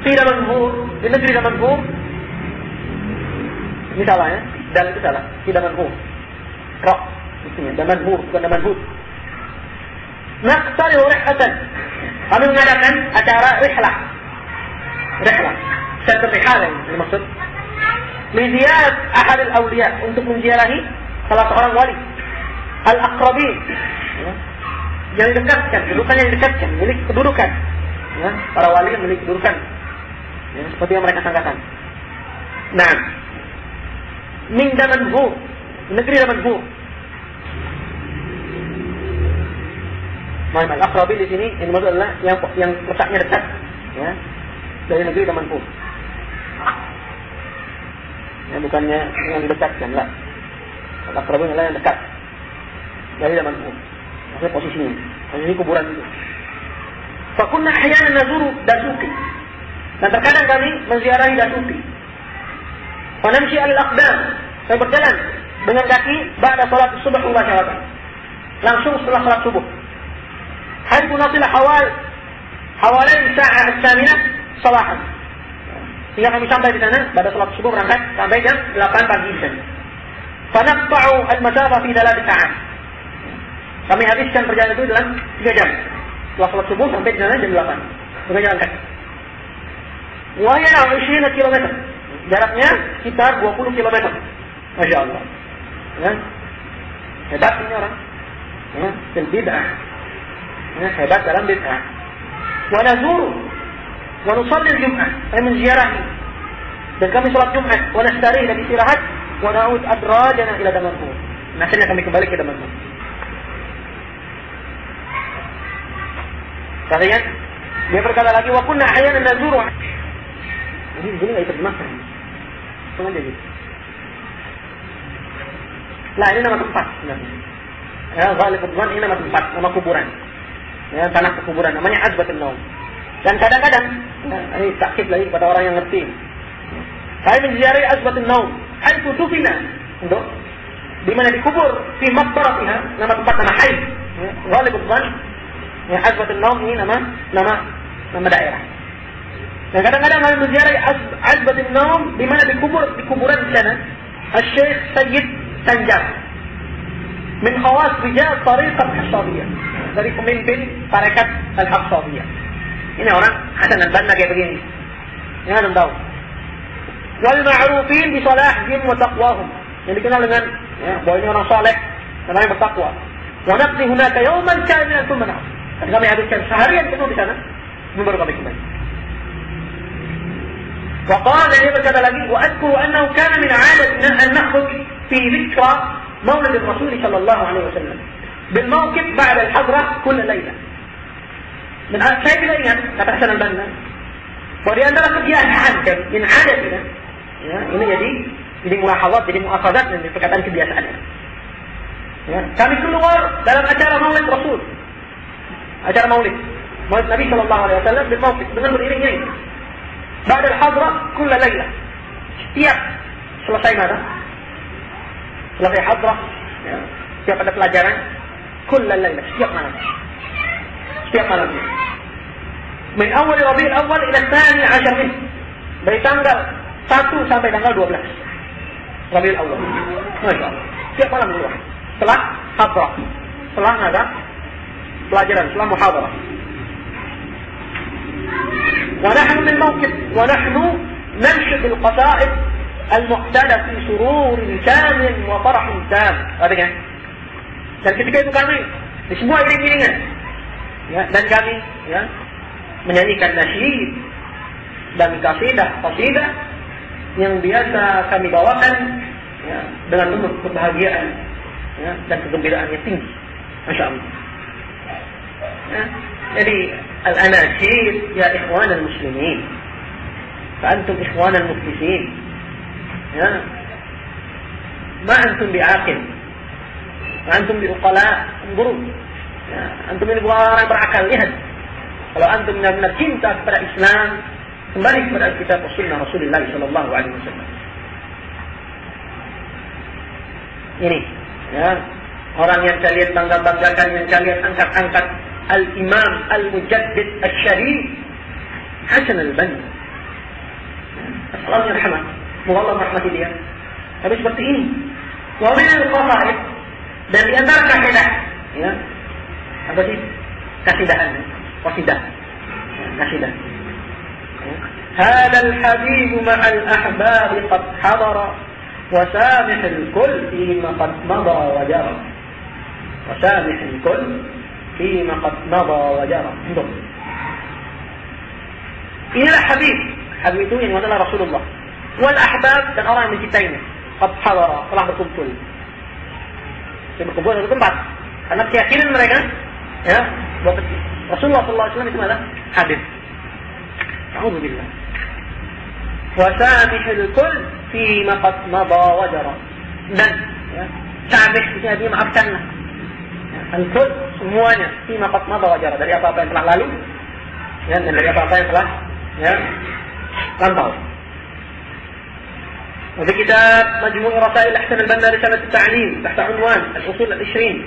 Fi Damanhur, di negeri Damanhur. Ini salah ya, dan itu salah. Fi Damanhur. Rok, mestinya Damanhur, bukan Damanhur. Naqtarihu rihlatan. Kami mengadakan acara rihlah. Rihlah. Satu rihlah ini maksud. Liziyarat ahad al-awliya, untuk menziarahi salah seorang wali. Al-aqrabin. Yang didekatkan, kedudukan yang didekatkan, milik kedudukan. Ya, para wali yang milik kedudukan. Ya, seperti yang mereka sangkakan. Nah, min Damanhur, negeri Damanhur. Nah, al-aqrabin di sini ini maksud adalah yang letaknya dekat, ya, dari negeri Damanhur. Ya, bukannya yang didekatkan, lah. Al-aqrabin adalah yang dekat dari Damanhur. Maksudnya posisi kuburan itu. Fakunna ahyanan nazuru Dasuki. Dan terkadang kami menziarahi Dasuki. Fanamshi al-aqdam. Saya berjalan dengan kaki ba'da salat subuh mubasyaratan. Langsung setelah salat subuh. Haitsu nasila hawalain sa'ah as-saminah salahan. Hingga kami sampai di sana pada salat subuh, berangkat sampai jam 8 pagi di sana. Fanaqta'u al-masafa fi 3 sa'at. Kami habiskan perjalanan itu dalam 3 jam. Setelah salat subuh sampai di sana jam 8. Dengan jalan kaki. Wa hiya 20 km. Jaraknya sekitar 20 km. Masya Allah. Ya. Hebat ini orang. Ya, fil bid'ah. Ya, hebat dalam bid'ah. Wa nazuru wa nusalli al-jum'ah. Kami menziarahi. Dan kami salat Jumat. Wa nastari dan istirahat. Wa na'ud adrajana ila Damanhur. Nah, akhirnya kami kembali ke Damanhur. Kalian, dia berkata lagi, wa kunna ahyanan nazuru. Ini enggak diterjemahkan. Sengaja gitu. Nah, ini nama tempat sebenarnya. Ya, Ghalibud Dhan ini nama tempat, nama kuburan. Ya, tanah kuburan, namanya Azbatun Naum. Dan kadang-kadang, ini takkid lagi kepada orang yang ngerti. Saya menziarahi Azbatun Naum, haitsu dufina, untuk di mana dikubur fi maqbaratiha, nama tempat, nama hayy. Ghalibud Dhan, ya, Azbatun Naum ini nama daerah. Dan kadang-kadang kami menziarahi Azbatun Naum di mana dikubur di kuburan di sana Syekh Sayyid Sanjar min khawas rijal tariqat Hafsawiyah, dari pemimpin tarekat Al-Hafsawiyah. Ini orang Hasan al-Banna kayak begini. Yang anda tahu. Wal ma'rufin bi salahihim wa taqwahum, yang dikenal dengan bahwa ini orang saleh dan orang yang bertakwa. Wa naqdi hunaka yawman kamilan thumma na'ud. Dan kami habiskan seharian penuh di sana, baru kami kembali. Wa qala, dia berkata lagi, wa adkuru annahu kana min 'adatina an nakhruj fi dhikra maulid Rasul sallallahu alaihi wasallam bil mawqif ba'da al-hadrah kull layla. Dan saya tidak ingat, kata Hasan al-Banna, bahwa di antara kebiasaan dan min 'adatina, ya, ini jadi mulahawat, jadi mu'afadat, dan perkataan kebiasaan. Ya, kami keluar dalam acara maulid Rasul. Acara maulid Nabi sallallahu alaihi wasallam bil mawqif, dengan beriring-iring. Ba'da al-hadrah kull layla. Setiap selesai mana? Selesai hadrah, ya, setiap ada pelajaran, kull layla, setiap malam. Setiap malam. Min awal Rabiul Awwal ila tsani 'ashar min. Dari tanggal 1 sampai tanggal 12. Rabiul Awwal. Masya Allah. Setiap malam keluar. Setelah hadrah, setelah ada pelajaran, setelah muhadarah. ونحن من موقف ونحن ننشد القصائد المعتادة في سرور كامل وفرح تام. Ada kan? Dan ketika itu kami di semua iring-iringan, ya, dan kami, ya, menyanyikan nasyid dan qasidah yang biasa kami bawakan, ya, dengan penuh kebahagiaan, ya, dan kegembiraan yang tinggi. Masya Allah. Ya. Jadi al-anashid, ya ikhwan al-muslimin, فأنتم إخوان المفلسين, ya, ما أنتم بعاقل, ما أنتم بعقلاء. Engguru, ya, antum ini bukan orang berakal. Lihat, kalau antum benar-benar cinta kepada Islam, kembali kepada Alkitab dan Sunnah Rasulullah sallallahu alaihi wasallam. Ini, ya, orang yang kalian bangga-banggakan, yang kalian angkat-angkat, Al-Imam Al-Mujaddid Al-Syarif Hasan al-Banna. Allahnya rahmat. Semoga Allah merahmati dia. Tapi seperti ini. Wa min al-qasaid, dan di antara kaidah, ya. Apa sih? Kasidahan. Qasidah. Kasidah. هذا الحبيب مع الأحباب قد حضر وسامح الكل فيما قد مضى وجرى وسامح الكل فيما قد مضى وجرى. Inilah Habib. Habib itu yang adalah Rasulullah. Wal ahbab, dan orang yang mencintainya. Qad hadara, telah berkumpul. Dia berkumpul di satu tempat. Karena keyakinan mereka, ya, bahwa Rasulullah SAW itu adalah Habib. A'udzubillah. Wa samihul kull fima qad madha wa jara. Dan, ya, samih itu artinya maafkanlah. Ya, al-kull semuanya fima qad madha wa jara, dari apa-apa yang telah lalu, ya, dan dari apa-apa yang telah, ya, lampau. وفي كتاب مجموع رسائل أحسن البنا رسالة التعليم تحت عنوان الأصول العشرين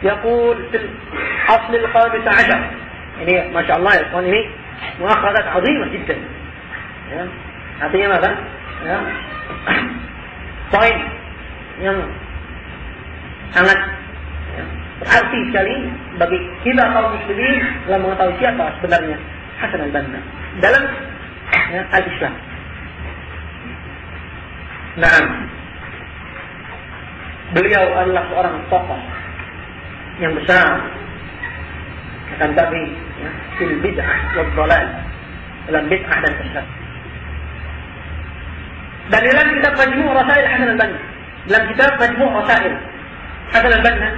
يقول في الأصل الخامس عشر. يعني ما شاء الله يا إخوان، ini مؤخذات عظيمة جدا. Ya, artinya apa? Ya, poin yang sangat, ya, berarti sekali bagi kita kaum muslimin dalam mengetahui siapa sebenarnya Hasan al-Banna dalam, ya, al-Islam. Nah, beliau adalah seorang tokoh yang besar, akan tapi, ya, fil bid'ah wal dhalal, dalam bid'ah dan sesat. Dan dalam kitab Majmu' Rasail Hasan al-Banna, dalam kitab Majmu' Rasail Hasan al-Banna,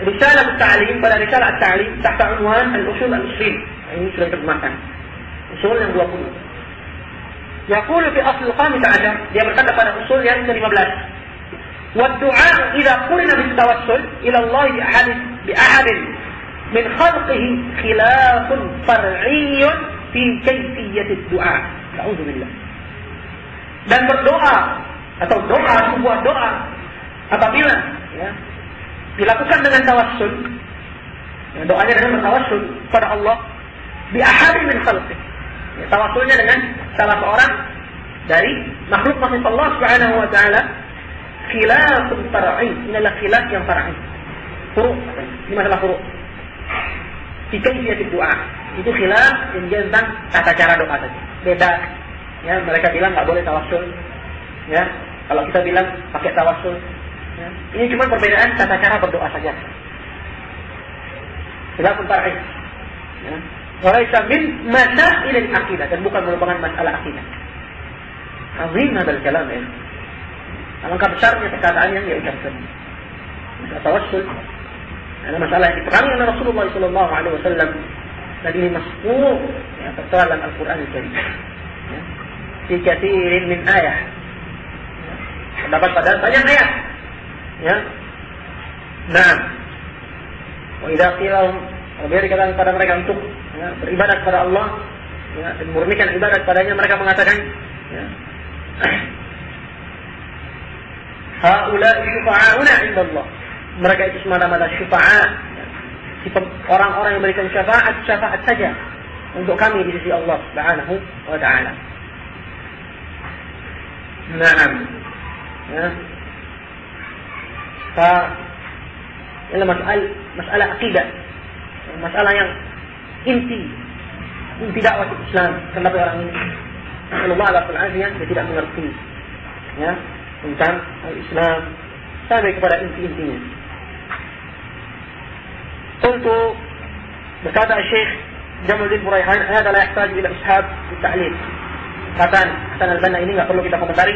risalah at-ta'lim, pada risalah at-ta'lim tahta unwan al-usul al-20. Ini sudah terjemahkan. Usul yang 20. Yaqulu fi asl al-khamis ashar, dia berkata pada usul yang ke-15. Wa du'a idza qulna bi tawassul ila Allah bi ahadin min khalqihi khilafun far'iyyun fi kayfiyyati ad-du'a. A'udzubillah. Dan berdoa atau doa, sebuah doa apabila, ya, dilakukan dengan tawassul, ya, doanya dengan bertawassul pada Allah bi ahadin min khalqihi. Ya, tawassulnya dengan salah seorang dari makhluk Allah Subhanahu wa taala, khilafun far'i. Ini adalah khilaf yang far'i. Furu'. Ini masalah furu'. Fi kayfiyati doa. Itu khilaf yang tentang tata cara doa tadi. Beda. Ya, mereka bilang enggak boleh tawassul. Ya, kalau kita bilang pakai tawassul. Ya, ini cuma perbedaan tata cara berdoa saja. Khilafun far'i. Ya. Walaisa min masail al-aqidah, dan bukan merupakan masalah akidah. Azim hadzal kalam, ya. Alangkah besarnya perkataan yang dia ucapkan. Masalah tawassul adalah masalah yang diterangkan oleh Rasulullah SAW, dan ini masbuk, ya, tertera dalam Al-Quran Al-Karim. Ya. Fi katsirin min ayat. Ya. Terdapat pada banyak ayat. Ya. Nah, wa idza qila apabila dikatakan kepada mereka untuk, ya, beribadat kepada Allah, ya, dan murnikan ibadat padanya, mereka mengatakan, ya, haula'i syufa'auna 'inda Allah. Mereka itu semata-mata syufa'a, ya, orang-orang yang memberikan syafaat saja untuk kami di sisi Allah Subhanahu wa taala. Naam. Ya. Ini masalah akidah. Masalah yang inti dakwah Islam. Kenapa orang ini, Allah Al-Aziyah, dia tidak mengerti, ya, tentang al-Islam sampai kepada inti-intinya. Tentu berkata Syekh Jamaluddin Buraihan, "Hada la yahtaju ila ishab at-ta'lil." Kata Hasan al-Banna ini enggak perlu kita komentari.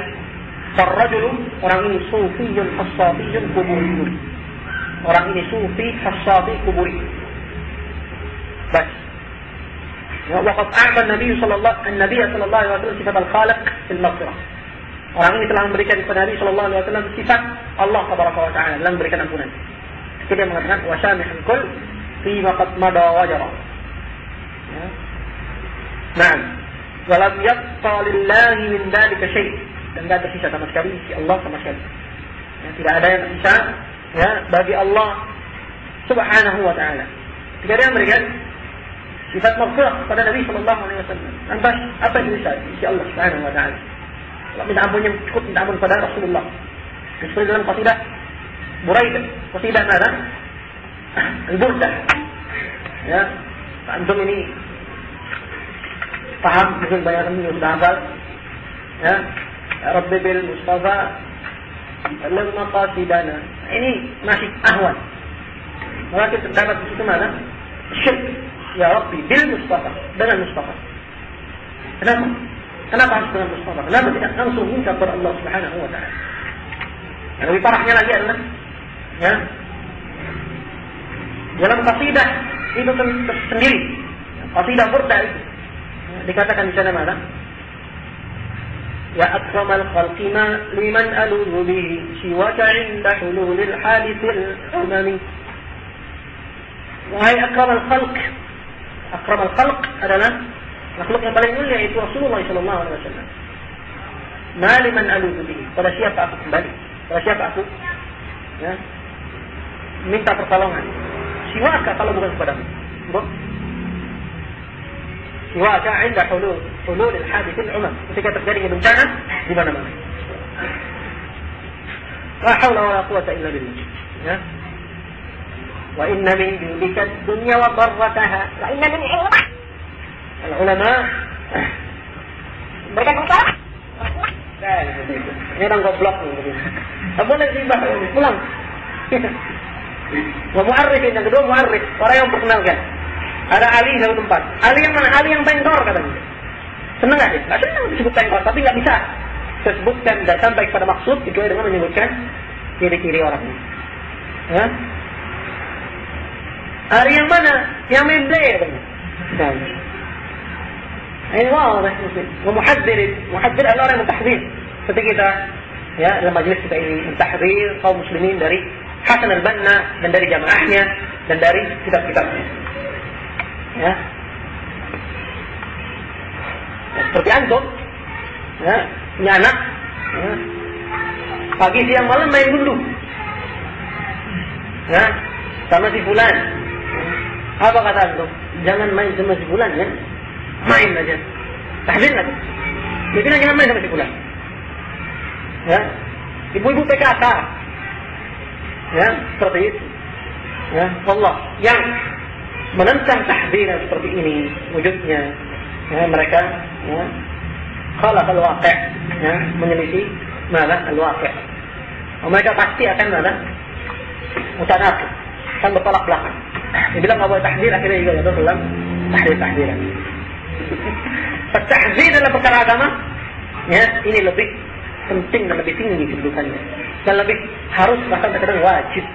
Farrajulu, orang ini sufiyyun hassabiyun kuburiyun. Orang ini sufi hassabi kuburi. Bas. Ya, waqad a'ta Nabi sallallahu alaihi wasallam sifat al-Khaliq fil maghfirah. Orang ini telah memberikan kepada Nabi sallallahu alaihi wasallam sifat Allah tabaraka wa taala dalam memberikan ampunan. Ketika dia mengatakan wasamihul kull fi ma qad mada wa jara. Ya. Naam. Wa lam yabqa lillahi min dzalika syai'. Dan tidak tersisa sama sekali si Allah sama sekali. Ya, tidak ada yang tersisa, ya, bagi Allah Subhanahu wa taala. Ketika dia memberikan sifat maghfirah kepada Nabi sallallahu alaihi wasallam. Lantas apa yang bisa isi Allah Subhanahu wa taala? Kalau minta ampun yang cukup minta ampun pada Rasulullah. Seperti dalam qasidah Buraidah, qasidah mana? Al-Burdah. Ya, antum ini paham, mungkin banyak yang sudah hafal. Ya, Rabbi bil Mustafa alam maqasidana. Ini masih ahwan. Maka terdapat di situ mana? Syirk. Ya Rabbi bil Mustafa, dengan Mustafa. Kenapa? Kenapa harus dengan Mustafa? Kenapa tidak langsung minta kepada Allah Subhanahu wa taala? Yang lebih parahnya lagi adalah ya, dalam qasidah itu sendiri, qasidah Burdah itu dikatakan di sana mana? Ya akramal khalqi ma liman aludhu bihi siwaka inda hululil hadithil umami. Wahai akramal khalq, akramal khalq adalah makhluk yang paling mulia, yaitu Rasulullah sallallahu alaihi wasallam. Ma liman aludhu bihi, pada siapa aku kembali? Pada siapa aku ya, minta pertolongan? Siwaka, kalau bukan kepadamu. Siwaka inda hululil hadithil umam, ketika terjadi bencana di mana-mana. La haula wala quwwata illa billah. Ya. Wa inna min judika dunya wa darrataha. Wa inna min ilmah. Al-ulama mereka berkata, ini orang goblok nih. Tak boleh tiba pulang. Mu'arrif, yang kedua mu'arrif, orang yang memperkenalkan. Ada Ali di satu tempat. Ali yang mana? Ali yang tengkor katanya. Senang nggak sih? Nggak senang disebut tengkor, tapi nggak bisa disebutkan dan sampai pada maksud kecuali dengan menyebutkan ciri-ciri orangnya. Ya? Ali yang mana? Yang mende katanya. Ini wadah. Muhadzir adalah orang yang mentahdzir. Seperti kita ya dalam majelis kita ini mentahdzir kaum muslimin dari Hasan al-Banna dan dari jamaahnya dan dari kitab-kitabnya. Ya. Seperti antum ya, punya anak ya, pagi siang malam main gundu ya, sama si fulan. Apa kata antum? Jangan main sama si fulan ya, main aja. Tahdzir lagi. Dia bilang jangan main sama si fulan. Ya, ibu-ibu PKK ya, seperti itu ya. Allah yang menentang tahdziran seperti ini wujudnya ya, mereka ya, khalaq al-waqi' ya, menyelisih malah al-waqi'. Mereka pasti akan mana? Mutanaqid, akan bertolak belakang. Dia bilang enggak boleh tahdzir, akhirnya juga jatuh dalam tahdziran. Tahdzir dalam perkara agama ya, ini lebih penting dan lebih tinggi kedudukannya dan lebih harus, bahkan terkadang wajib.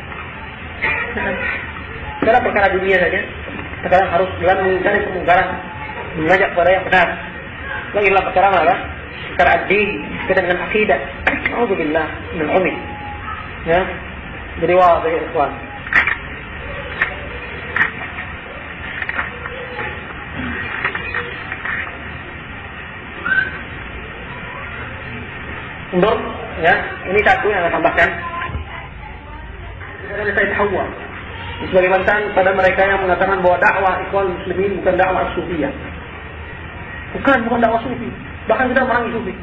Dalam perkara dunia saja terkadang harus dalam mencari kemungkaran, mengajak kepada yang benar. Lagi dalam perkara apa? Perkara ad-din, berkaitan dengan akidah. Alhamdulillah min al-ummi. Ya. Jadi wadah ya ikhwan. Untuk ya, ini satu yang saya tambahkan. Dari Said Hawa. Sebagai mantan pada mereka yang mengatakan bahwa dakwah ikhwan muslimin bukan dakwah sufiyah. Bukan dakwah sufi. Bahkan kita merangi sufi.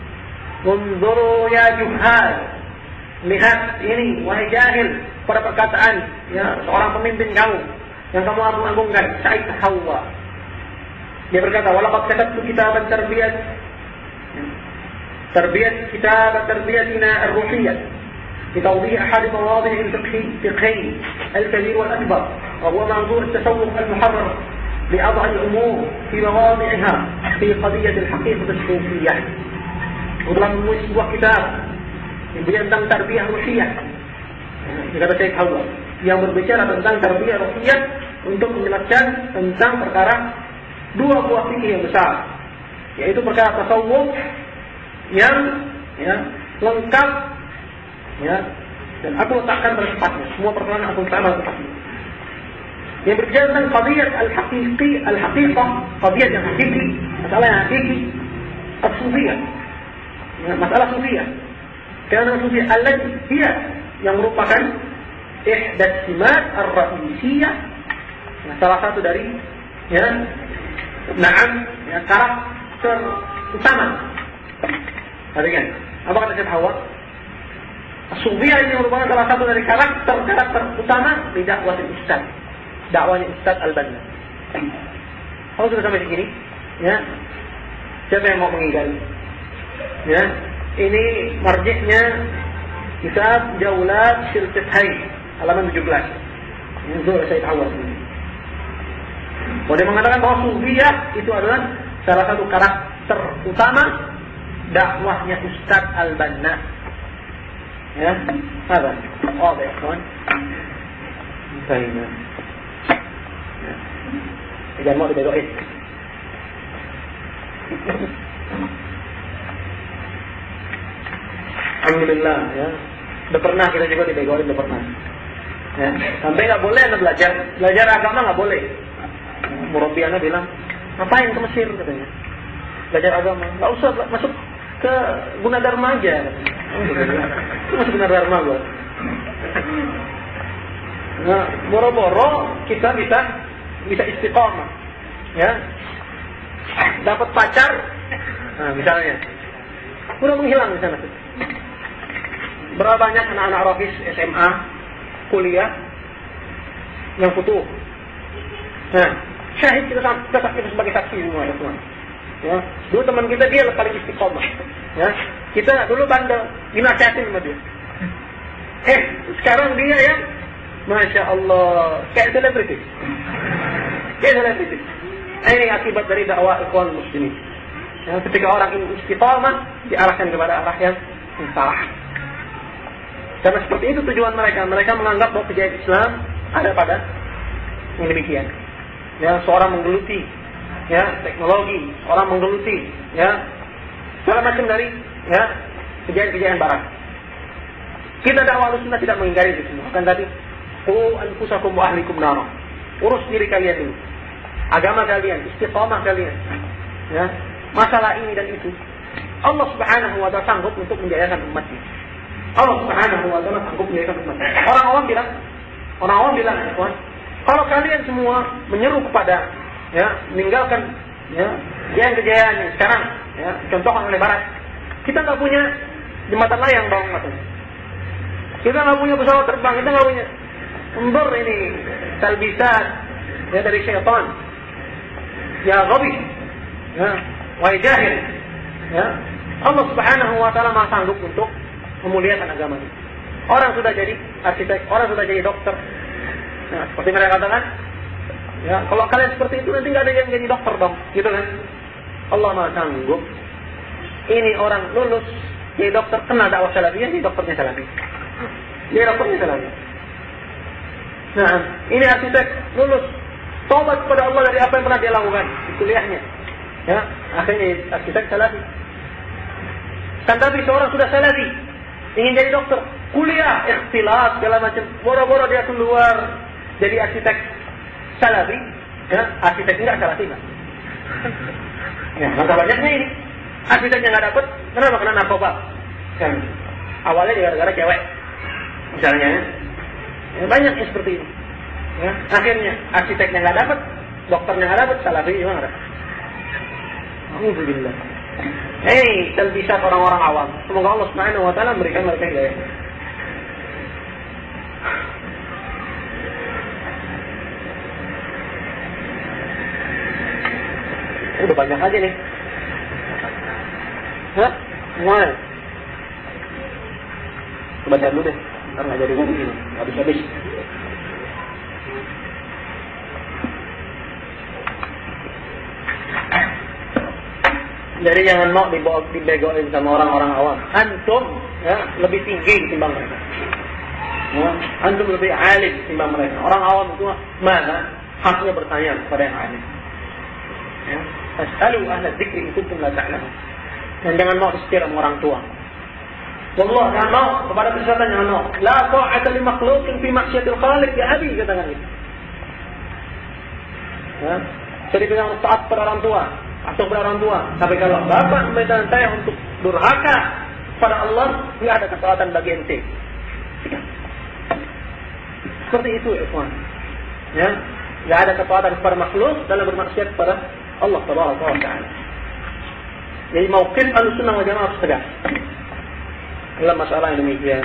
Unzuru ya juhal. Lihat ini wahai jahil pada perkataan ya seorang pemimpin kamu yang kamu agung-agungkan, Said Hawa. Dia berkata, "Walaqad katabtu kitaban تربيتنا الروحية لتوضيح أحد مواضع الفقهي الكبير والأكبر وهو منظور التسوق المحرر لأضع الأمور في مواضعها في قضية الحقيقة الصوفية." وdalam menulis sebuah kitab tentang tarbiyah ruhiyah, kata Syekh Hawa, yang berbicara tentang tarbiyah ruhiyah untuk menjelaskan tentang perkara dua buah fikih yang besar, yaitu perkara tasawuf yang ya, lengkap ya, dan aku letakkan pada tempatnya. Semua perkara aku letakkan pada tempatnya. Yang berbicara tentang qadiyah al-haqiqah, qadiyah yang hakiki, masalah yang hakiki, as-sufiyah, ya, masalah sufiyah. Karena sufiyah allati hiya yang merupakan ihdath simat ar-ra'isiyah, salah satu dari ya Naam, ya, karakter utama. Perhatikan, apa kata Syekh Hawa? Sufiyah ini merupakan salah satu dari karakter utama di dakwah Ustaz. Dakwahnya Ustaz Al-Banna. Kalau sudah sampai sini, ya, siapa yang mau mengingkari? Ya, ini marjiknya kitab Jaulat Fil Fiqhain, halaman 17. Ini Zuhur Syekh Hawa. Boleh mengatakan bahwa Sufiyah itu adalah salah satu karakter utama dakwahnya Ustaz Al-Banna. Ya, apa? Oh, baik, kawan. Baik. Jangan mau dibegoin. Alhamdulillah, ya. Udah pernah kita juga dibegoin, udah pernah. Ya. Sampai nggak boleh anda belajar agama nggak boleh. Murabi anda bilang, ngapain ke Mesir katanya? Belajar agama, nggak usah masuk ke Gunadarma aja. Masuk Gunadarma gua. Nah, boro-boro kita bisa istiqomah, ya. Dapat pacar, nah misalnya, udah menghilang di sana. Berapa banyak anak-anak Rafis SMA, kuliah yang futuh. Nah, syahid kita sebagai saksi semua, ya teman. Ya, dulu teman kita dia paling istiqomah. Ya, kita dulu bandel, dinasihatin sama dia. Sekarang dia ya, masya Allah, kayak selebriti. Ini akibat dari dakwah ikhwan muslimin. Ya, ketika orang ini istiqomah, diarahkan kepada arah yang salah. Karena seperti itu tujuan mereka. Mereka menganggap bahwa kejayaan Islam ada pada yang demikian. Ya, seorang menggeluti, ya, teknologi, orang menggeluti, ya, segala macam dari, ya, kejayaan-kejayaan barat. Kita dakwah Ahlussunnah tidak mengingkari itu semua. Akan tadi, qu anfusakum wa ahlikum nar. Urus diri kalian dulu. Agama kalian, istiqamah kalian. Ya, masalah ini dan itu. Allah Subhanahu wa taala sanggup untuk menjayakan umatnya. Allah Subhanahu wa taala sanggup menjayakan umatnya. Orang awam bilang, kalau kalian semua menyeru kepada, ya, meninggalkan, ya, kejayaan yang sekarang, ya, contohkan oleh barat. Kita nggak punya jembatan layang dong, katanya. Kita nggak punya pesawat terbang, kita nggak punya. Undur ini talbisat, ya, dari syaitan. Ya ghabi, ya, wa jahil. Ya, Allah Subhanahu wa taala Maha sanggup untuk memuliakan agama ini. Orang sudah jadi arsitek, orang sudah jadi dokter. Nah, seperti mereka katakan, ya, kalau kalian seperti itu nanti nggak ada yang jadi dokter dong, gitu kan? Allah Maha sanggup. Ini orang lulus jadi dokter, kena dakwah salafiyah, jadi dokternya salafi. Jadi dokternya salafi. Nah, ini arsitek lulus, tobat kepada Allah dari apa yang pernah dia lakukan di kuliahnya. Ya, akhirnya arsitek salafi. Kan tapi seorang sudah salafi, ingin jadi dokter, kuliah, ikhtilat, segala macam, boro-boro dia keluar jadi arsitek salafi, ya, arsitek enggak salafi enggak. Ya, maka banyaknya ini. Arsiteknya nggak dapat, kenapa? Kena narkoba. Kan, awalnya gara-gara cewek, misalnya. Ya, banyak yang seperti ini. Ya, akhirnya arsiteknya nggak dapat, dokternya nggak dapat, salafi juga nggak dapat. Alhamdulillah. Talbisat orang-orang awam. Semoga Allah Subhanahu wa taala memberikan mereka hidayah. Udah banyak aja nih. Hah? Mana? Baca dulu deh. Ntar nggak jadi ngomong ini. Habis-habis. Jadi jangan mau dibegoin sama orang-orang awam. Antum, ya, lebih tinggi ketimbang mereka. Ya, antum lebih alim ketimbang mereka. Orang awam itu mana haknya bertanya kepada yang alim. Ya, fas'alu ahla dzikri in kuntum la ta'lamun. Dan jangan mau disetir sama orang tua. Wallah, jangan mau kepada kesesatan, jangan mau. La ta'ata li makhluqin fi ma'siyatil khaliq, ya abi, katakan itu. Ya, jadi bilang taat pada orang tua atau pada orang tua. Tapi kalau bapak meminta saya untuk durhaka pada Allah, nggak ada ketaatan bagi ente. Seperti itu, ikhwan. Ya, nggak ada ketaatan kepada makhluk dalam bermaksiat kepada Allah Tabaraka wa Ta'ala. Jadi mauqif Ahlussunnah wal Jamaah harus tegas dalam masalah yang demikian.